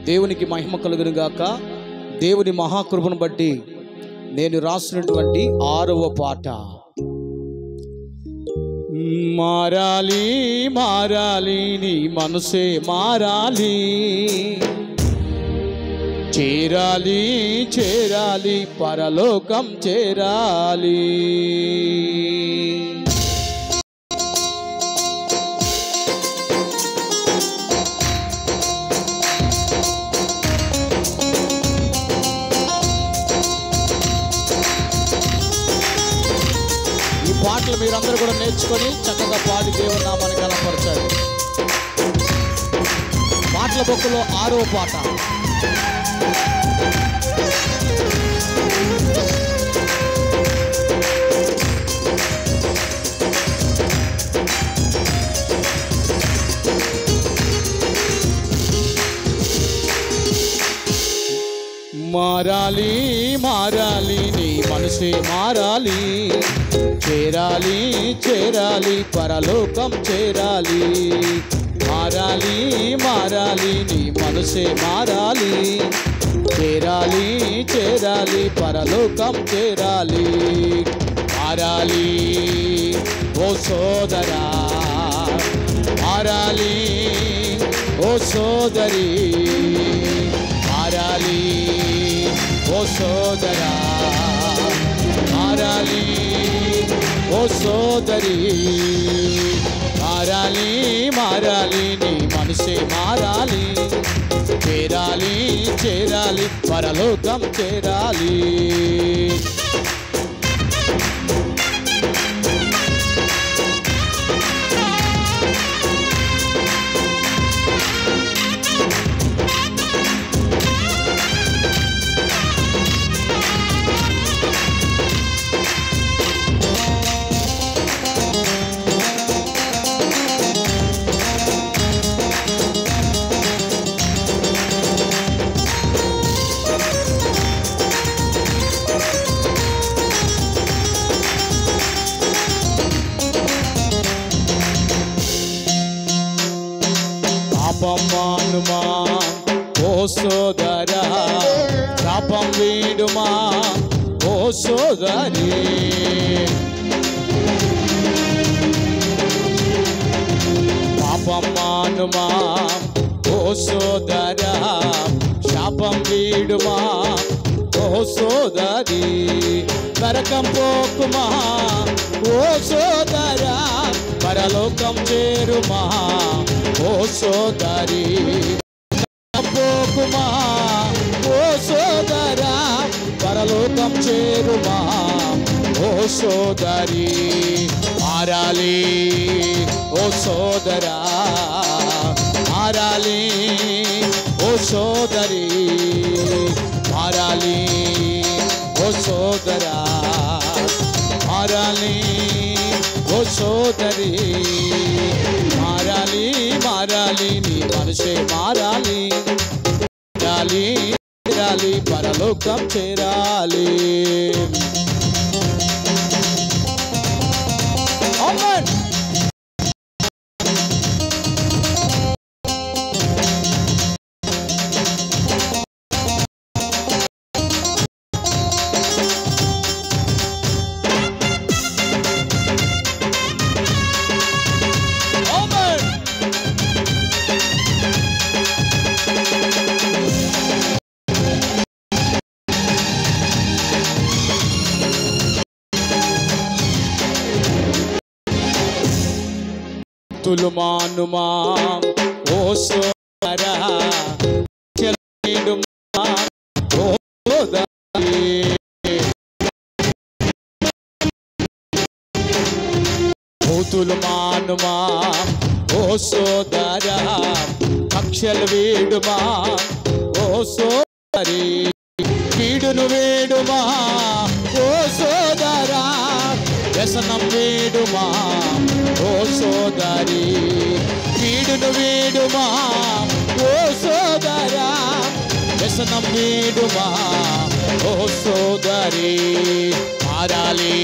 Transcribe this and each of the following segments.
దేవునికి మహిమ కలుగును గాక. దేవుని మహాకృపను బట్టి నేను రాసినటువంటి 6వ పాట. మారాలి మారాలి నీ మనసే మారాలి, చేరాలి చేరాలి పరలోకం చేరాలి. పాటలు మీరందరూ కూడా నేర్చుకొని చక్కగా పాడి దేవుని నామాన్ని కనపరచండి. పాటల బొక్కలో 6వ పాట. మారాలి మారాలి నీ మనసే మారాలి, చేరాలి చేరాలి పరలోకం చేరాలి. మారాలి మారాలి నీ మనసే మారాలి, చేరాలి చేరాలి పరలోకం చేరాలి. మారాలి ఓ సోదరా, మారాలి ఓ సోదరి, మారాలి ఓ సోదరా, మారాలి ఓ సోదరి. మారాలి మారాలి నీ మనసే మారాలి, చేరాలి చేరాలి పరలోకం చేరాలి. పాపమానుమా ఓ సోదరా, పాపం వీడుమా ఓ సోదరి. పాపమానుమా ఓ సోదరా, శాపం వీడుమా ఓ సోదరి. నరకం పోకుమా ఓ సోదరా, పరలోకం చేరుమా ఓ సోదరి. పోకుమా ఓ సోదరా, పరలోకం చేరుమా ఓ సోదరి. మారాలి ఓ సోదరా, మారాలి ఓ సోదరి, మారాలి ఓ సోదరా, మారాలి ఓ సోదరి. మారాలి మారాలి నీ మనసే మారాలి, చేరాలి చేరాలి పరలోకం చేరాలి. మానుమా ఓ సోదరా, చెల్లిడుమా ఓ సోదరి. భూతులు మానుమా ఓ సోదరా, కక్షలు వీడుమా ఓ సోదరి. కీడును వేడుమా ఓ సోదరా, వ్యసనం వేడుమా ఓ సోదరి. కీడును వేడుమా ఓ సోదరా, వ్యసనం వేడుమా ఓ సోదరి. మారాలి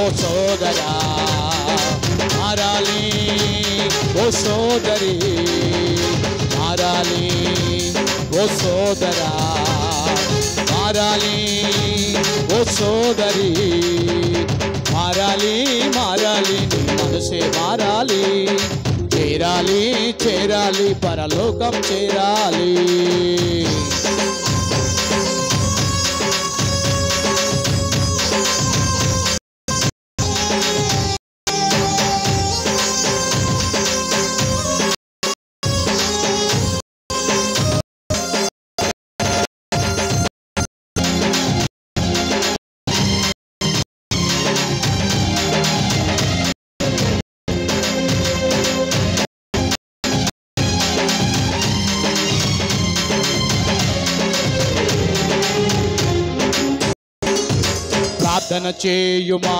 ఓ సోదరా, మారాలి ఓ సోదరి, మారాలి సోదరా మారాలి, ఓ సోదరి మారాలి, మారాలి నీ మనసే మారాలి, చేరాలి చేరాలి పరలోకం చేరాలి. ప్రార్థన చేయుమా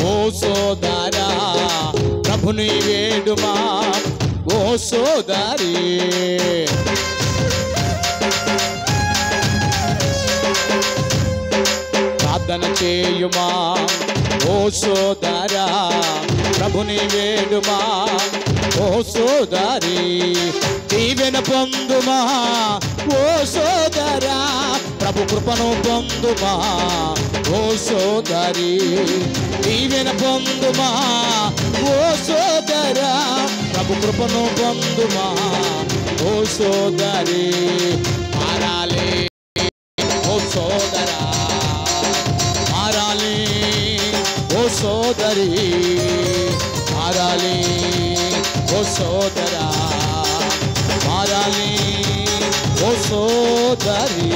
ఓ సోదరా, ప్రభుని వేడుమా ఓ సోదరి. ప్రార్థన చేయుమా ఓ సోదరా, ప్రభుని వేడుమా ఓ సోదరి. దీవెన పొందుమా ఓ సోదరా, ప్రభు కృపను పొందుమా ఓ సోదరి. దీవెన పొందుమా ఓ సోదరా, ప్రభు కృపను పొందుమా ఓ సోదరి. మారాలి ఓ సోదరా మారాలి, ఓ సోదరి మారాలి, ఓ సోదరా మారాలి, ఓ సోదరి